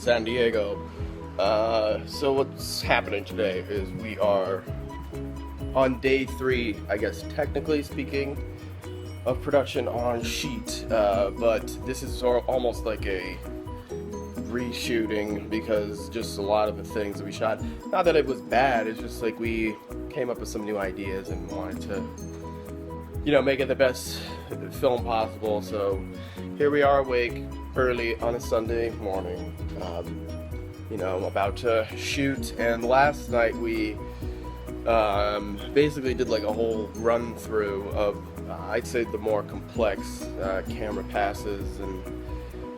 San Diego. So what's happening today is we are on day 3, I guess technically speaking, of production on Sheet, but this is almost like a reshooting because just a lot of the things that we shot, not that it was bad, it's just like we came up with some new ideas and wanted to, you know, make it the best film possible. So here we are awake early on a Sunday morning, you know, about to shoot. And last night we basically did like a whole run through of I'd say the more complex camera passes and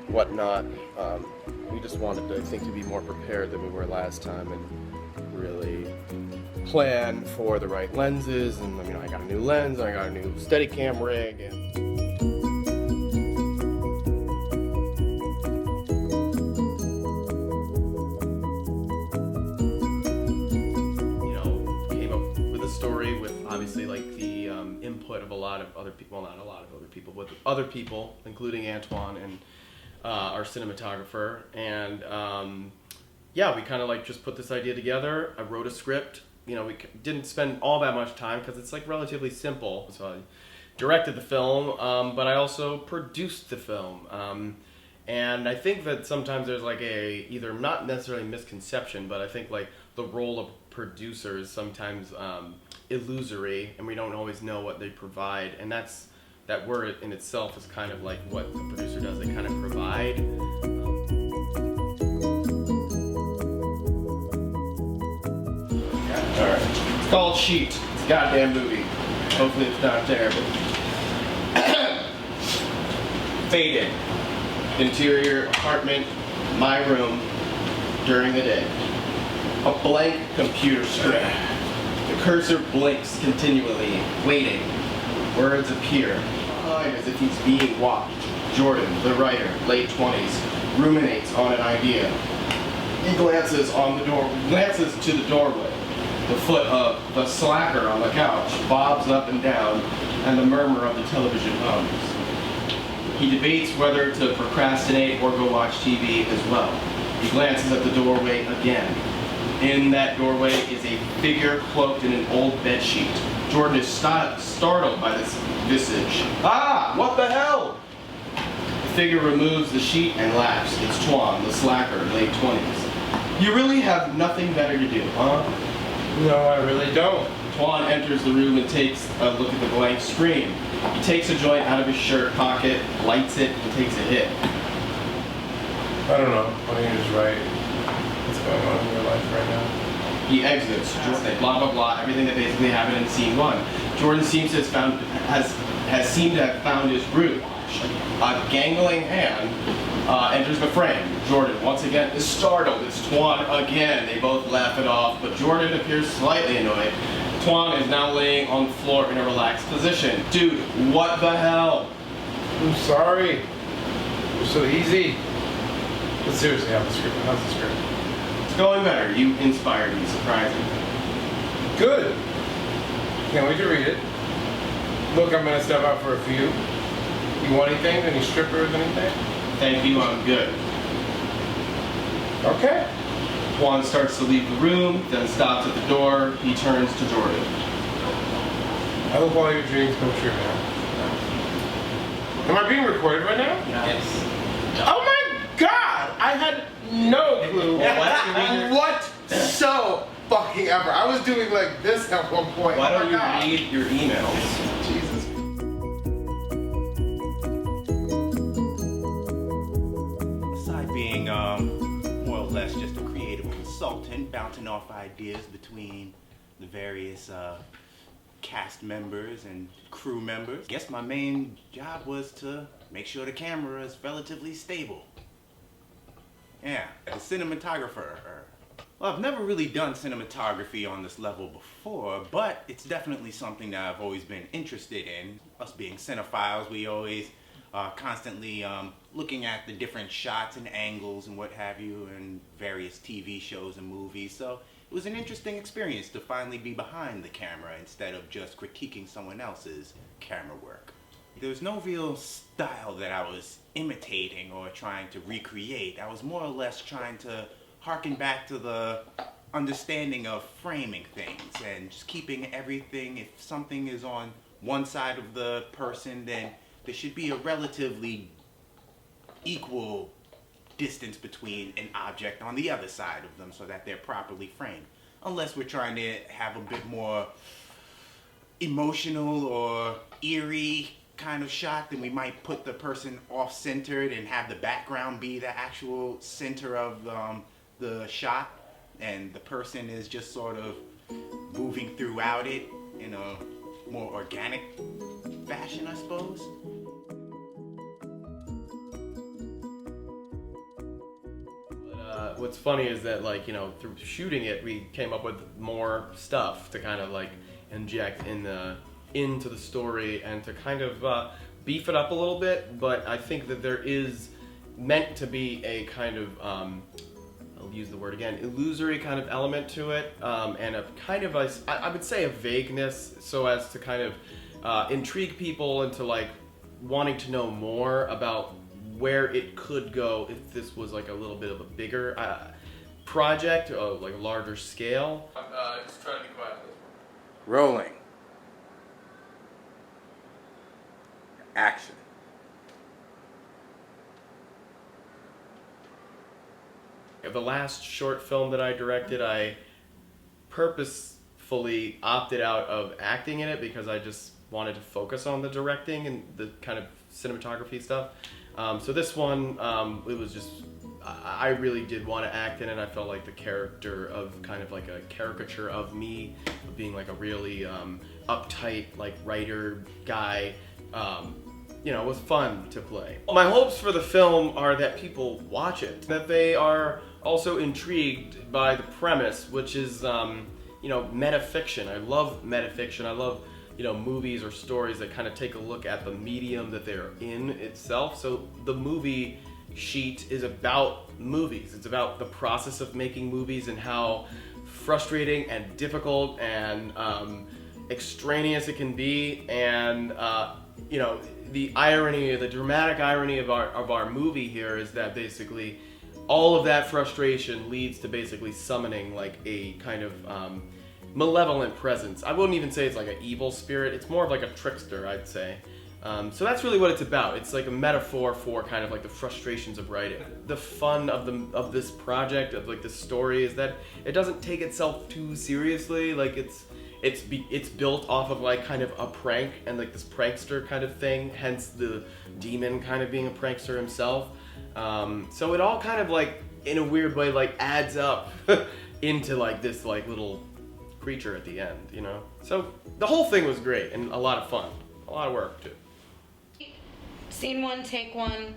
whatnot. We just wanted, I think, to be more prepared than we were last time and really plan for the right lenses. And you know, I got a new lens, I got a new Steadicam rig, and you know, came up with a story with obviously like the input of a lot of other people, well, not a lot of other people, but other people, including Antoine and our cinematographer, and yeah, we kind of like just put this idea together. I wrote a script. You know, we didn't spend all that much time because it's like relatively simple. So I directed the film, but I also produced the film. And I think that sometimes there's like a, either not necessarily misconception, but I think like the role of producer is sometimes illusory, and we don't always know what they provide. And that word in itself is kind of like what the producer does. They kind of provide. Alright. It's called Sheet. It's a goddamn movie. Hopefully it's not terrible. Faded. Interior apartment, my room, during the day. A blank computer screen. The cursor blinks continually, waiting. Words appear. As if he's being watched. Jordan, the writer, late 20s, ruminates on an idea. He glances to the doorway. The foot of the slacker on the couch bobs up and down, and the murmur of the television hums. He debates whether to procrastinate or go watch TV as well. He glances at the doorway again. In that doorway is a figure cloaked in an old bedsheet. Jordan is startled by this visage. Ah, what the hell? The figure removes the sheet and laughs. It's Twan, the slacker, late 20s. You really have nothing better to do, huh? No, I really don't. Twan enters the room and takes a look at the blank screen. He takes a joint out of his shirt pocket, lights it, and takes a hit. I don't know. I think you're just right. What's going on in your life right now? He exits. Jordan, blah blah blah. Everything that basically happened in scene 1. Jordan seems to has seemed to have found his groove. A gangling hand enters the frame. Jordan once again is startled. It's Twan again. They both laugh it off, but Jordan appears slightly annoyed. Twan is now laying on the floor in a relaxed position. Dude, what the hell? I'm sorry. You're so easy. But seriously, how's the script? It's going better. You inspired me, surprisingly. Good. Can't wait to read it. Look, I'm gonna step out for a few. You want anything? Any strippers, anything? Thank you, I'm good. Okay. Twan starts to leave the room, then stops at the door. He turns to Jordan. I hope all your dreams come true, man. Am I being recorded right now? Yes. Oh my God! I had no clue what so fucking ever. I was doing like this at one point. Why don't you read your emails? Jesus. Aside being more or less just a creative consultant, bouncing off ideas between the various cast members and crew members, I guess my main job was to make sure the camera is relatively stable. Yeah, the cinematographer. Well, I've never really done cinematography on this level before, but it's definitely something that I've always been interested in. Us being cinephiles, we always constantly looking at the different shots and angles and what have you in various TV shows and movies. So it was an interesting experience to finally be behind the camera instead of just critiquing someone else's camera work. There was no real style that I was imitating or trying to recreate. I was more or less trying to harken back to the understanding of framing things and just keeping everything. If something is on one side of the person, then there should be a relatively equal distance between an object on the other side of them so that they're properly framed. Unless we're trying to have a bit more emotional or eerie kind of shot, then we might put the person off-centered and have the background be the actual center of the shot, and the person is just sort of moving throughout it in a more organic fashion, I suppose. What's funny is that, like, you know, through shooting it, we came up with more stuff to kind of like inject into the story and to kind of beef it up a little bit. But I think that there is meant to be a kind of I'll use the word again, illusory kind of element to it, and a kind of I would say a vagueness, so as to kind of intrigue people into like wanting to know more about where it could go if this was like a little bit of a bigger project, like a larger scale. Just trying to be quiet. Rolling. Action. The last short film that I directed, I purposefully opted out of acting in it because I just wanted to focus on the directing and the kind of cinematography stuff. So this one, it was just, I really did want to act in it. I felt like the character of kind of like a caricature of me, of being like a really uptight like writer guy, you know, was fun to play. My hopes for the film are that people watch it, that they are also intrigued by the premise, which is, you know, metafiction. I love metafiction. I love, you know, movies or stories that kind of take a look at the medium that they're in itself. So the movie sheet is about movies. It's about the process of making movies and how frustrating and difficult and extraneous it can be. And, you know, the irony, the dramatic irony of our movie here is that basically all of that frustration leads to basically summoning like a kind of malevolent presence. I wouldn't even say it's like an evil spirit. It's more of like a trickster, I'd say. So that's really what it's about. It's like a metaphor for kind of like the frustrations of writing. The fun of this project, of like this story, is that it doesn't take itself too seriously. Like it's built off of like kind of a prank and like this prankster kind of thing. Hence the demon kind of being a prankster himself. So it all kind of like in a weird way like adds up into like this like little creature at the end, you know? So the whole thing was great and a lot of fun. A lot of work too. Scene one, take one.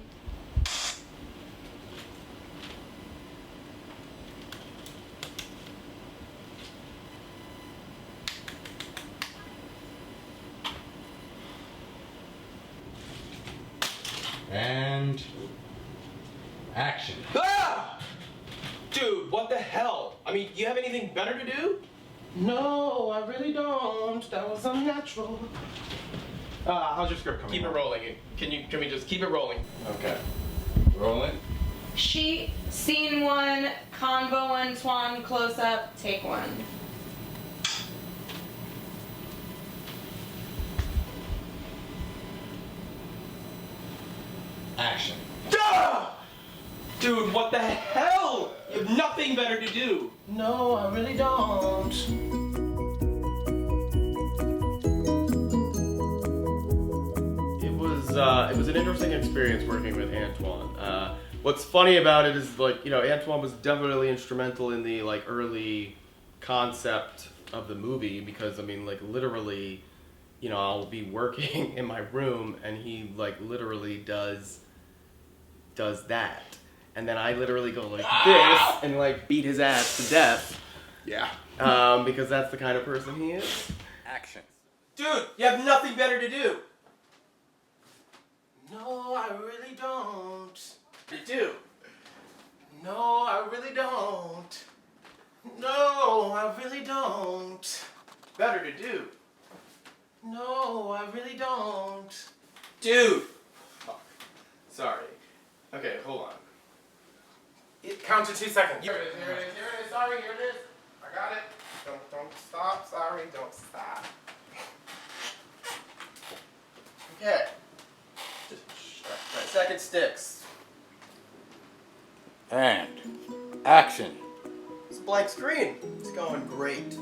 And action. Ah! Dude, what the hell? I mean, you have anything better to do? No, I really don't. That was unnatural. How's your script coming? Keep it rolling. Can we just keep it rolling? Okay. Rolling. Sheet, scene one, convo Antoine, close up, take one. Action. Ah! Dude, what the hell? You have nothing better to do. No, I really don't. It was an interesting experience working with Antoine. What's funny about it is, like, you know, Antoine was definitely instrumental in the like early concept of the movie, because I mean, like, literally, you know, I'll be working in my room and he like literally does that, and then I literally go like this and like beat his ass to death. Yeah. Because that's the kind of person he is. Action. Dude, you have nothing better to do. No, I really don't. You do. No, I really don't. No, I really don't. Better to do. No, I really don't. Dude! Fuck. Sorry. Okay, hold on. Count to 2 seconds. Here it is, here it is, here it is. Sorry, here it is. I got it. Don't stop. Sorry, don't stop. Okay. Just my second sticks. And action. It's a blank screen. It's going great.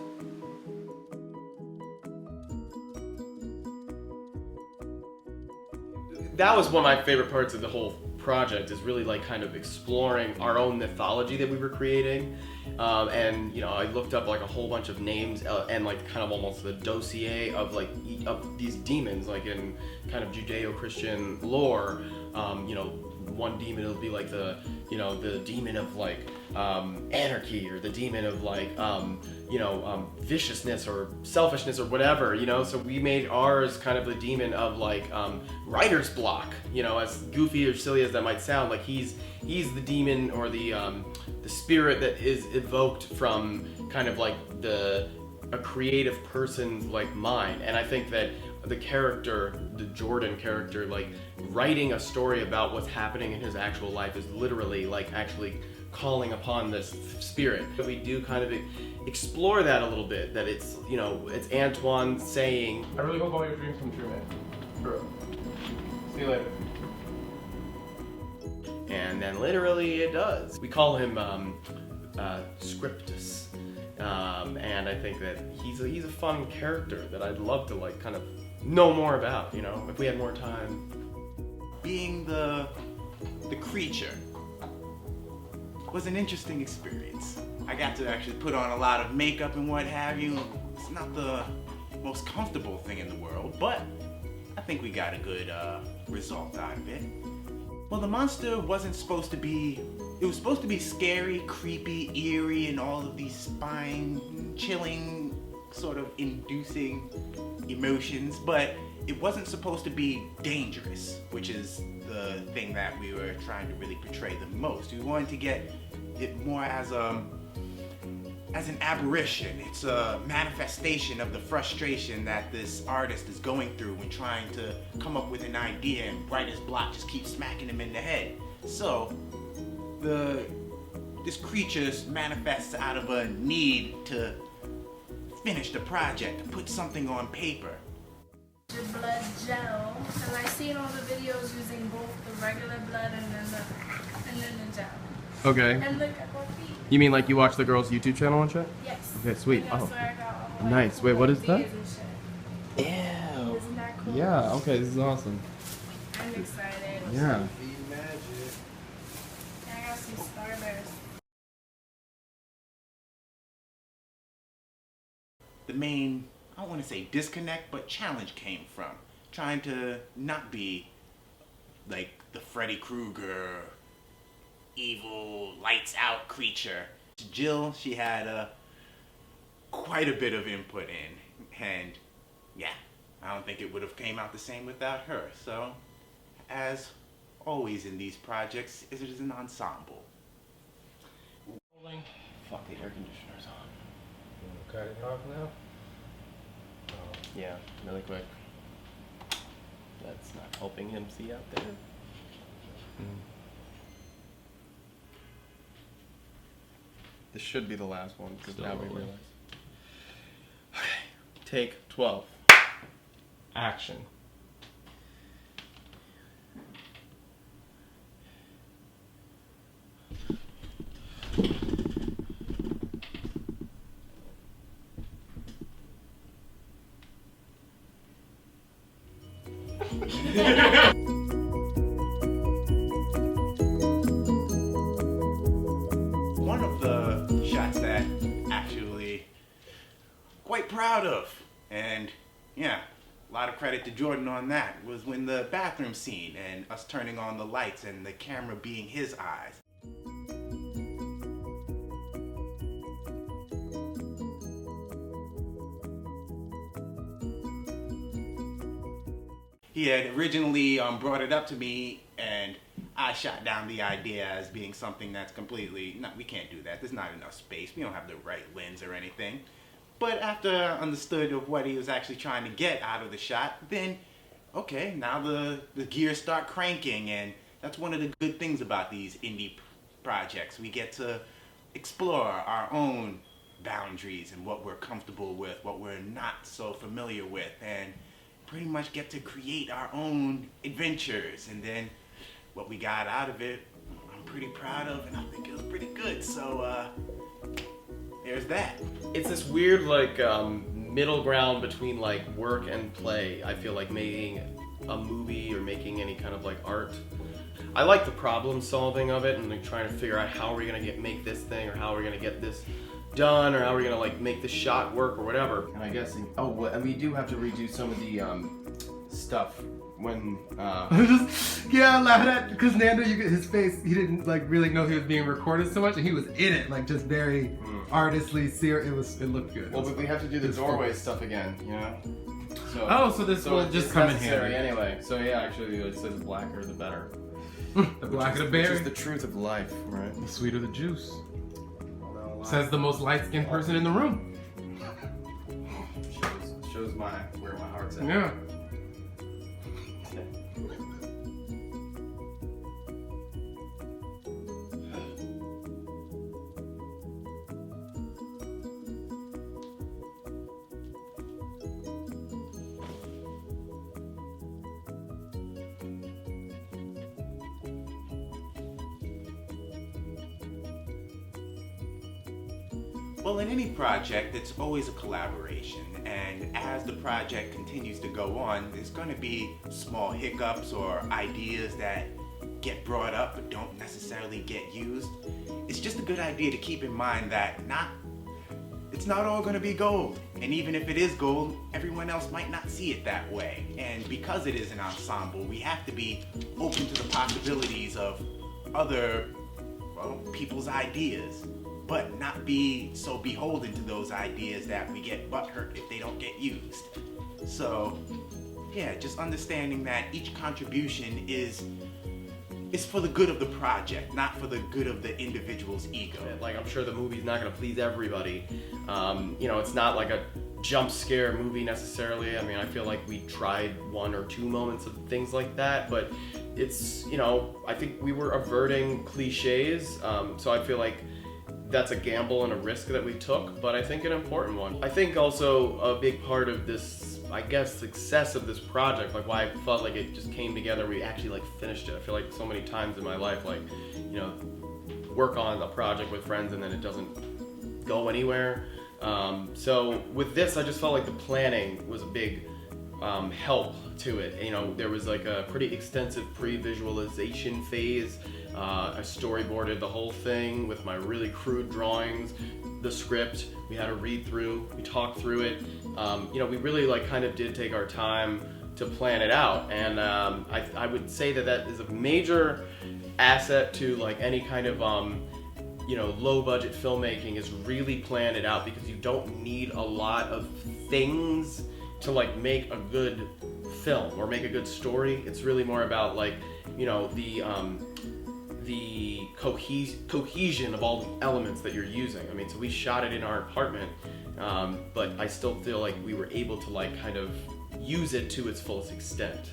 That was one of my favorite parts of the whole project, is really like kind of exploring our own mythology that we were creating. And you know, I looked up like a whole bunch of names and like kind of almost the dossier of like of these demons, like in kind of Judeo-Christian lore. You know, one demon will be like the demon of like anarchy, or the demon of like viciousness or selfishness or whatever, you know. So we made ours kind of the demon of like writer's block, you know, as goofy or silly as that might sound. Like he's the demon, or the spirit that is evoked from kind of like a creative person's like mind. And I think that the character, the Jordan character, like writing a story about what's happening in his actual life is literally like actually calling upon this spirit. We do kind of explore that a little bit, that it's, you know, it's Antoine saying, I really hope all your dreams come true, man. For real. See you later. and then literally it does. We call him Scriptus. And I think that he's a fun character that I'd love to like kind of know more about, you know, if we had more time. Being the creature was an interesting experience. I got to actually put on a lot of makeup and what have you. It's not the most comfortable thing in the world, but I think we got a good result out of it. Well, the monster wasn't supposed to be, it was supposed to be scary, creepy, eerie, and all of these spine-chilling, sort of inducing emotions, but it wasn't supposed to be dangerous, which is the thing that we were trying to really portray the most. We wanted to get it more as an aberration. It's a manifestation of the frustration that this artist is going through when trying to come up with an idea, and writer's block just keeps smacking him in the head. So this creature manifests out of a need to finish the project, to put something on paper. Your blood gel, and I've seen all the videos using both the regular blood and then the gel. Okay. And look at my feet. You mean like you watch the girl's YouTube channel and shit? Yes. Okay, sweet. And that's Oh. where I got all the, Nice. cool Wait, what is that? ideas and shit. Ew. Isn't that cool? Yeah, okay, this is awesome. I'm excited. Yeah. And I got some starburst. The main, I don't want to say disconnect, but challenge came from trying to not be like the Freddy Krueger, evil, lights out creature. Jill, she had quite a bit of input in, and yeah, I don't think it would have came out the same without her. So, as always in these projects, it is an ensemble. Fuck, the air conditioner's on. You want to cut it off now? Yeah, really quick. That's not helping him see out there. This should be the last one, because now we realize. Okay, take 12. Action. One of the shots that actually quite proud of, and yeah, a lot of credit to Jordan on that, was when the bathroom scene and us turning on the lights and the camera being his eyes. He had originally brought it up to me, and I shot down the idea as being something that's completely, no, we can't do that. There's not enough space. We don't have the right lens or anything. But after I understood of what he was actually trying to get out of the shot, then okay, now the gears start cranking, and that's one of the good things about these indie projects. We get to explore our own boundaries and what we're comfortable with, what we're not so familiar with, and pretty much get to create our own adventures. And then what we got out of it, I'm pretty proud of, and I think it was pretty good. So there's that. It's this weird like middle ground between like work and play. I feel like making a movie or making any kind of like art. I like the problem solving of it and like trying to figure out how are we gonna make this thing, or how are we gonna get this done, or how are we gonna like make this shot work or whatever. And I guess, and we do have to redo some of the stuff when. Yeah, I laughed at because Nando, you get his face. He didn't like really know he was being recorded so much, and he was in it, like just very artistly serious. It looked good. Well, but we have to do the doorway stuff again, you know. So this will just it's come in necessary handy. anyway. So yeah, actually, it says the blacker the better. The blacker the berry, Which is the truth of life, right? the sweeter the juice. Says the most light-skinned person in the room. Shows where my heart's at. Yeah. Well, in any project, it's always a collaboration, and as the project continues to go on, there's going to be small hiccups or ideas that get brought up but don't necessarily get used. It's just a good idea to keep in mind that it's not all going to be gold, and even if it is gold, everyone else might not see it that way. And because it is an ensemble, we have to be open to the possibilities of other, people's ideas, but not be so beholden to those ideas that we get butthurt if they don't get used. So, yeah, just understanding that each contribution is for the good of the project, not for the good of the individual's ego. Like, I'm sure the movie's not gonna please everybody. It's not like a jump scare movie necessarily. I mean, I feel like we tried one or two moments of things like that, but it's, I think we were averting cliches, so I feel like that's a gamble and a risk that we took, but I think an important one. I think also a big part of this, I guess, success of this project, like why I felt like it just came together, we actually like finished it. I feel like so many times in my life, like, work on a project with friends and then it doesn't go anywhere. So with this, I just felt like the planning was a big help to it. There was like a pretty extensive pre-visualization phase. I storyboarded the whole thing with my really crude drawings, the script. We had a read through, we talked through it. We really like kind of did take our time to plan it out, and I would say that is a major asset to like any kind of low budget filmmaking, is really plan it out, because you don't need a lot of things to like make a good film or make a good story. It's really more about like the cohesion of all the elements that you're using. I mean, so we shot it in our apartment, but I still feel like we were able to like kind of use it to its fullest extent.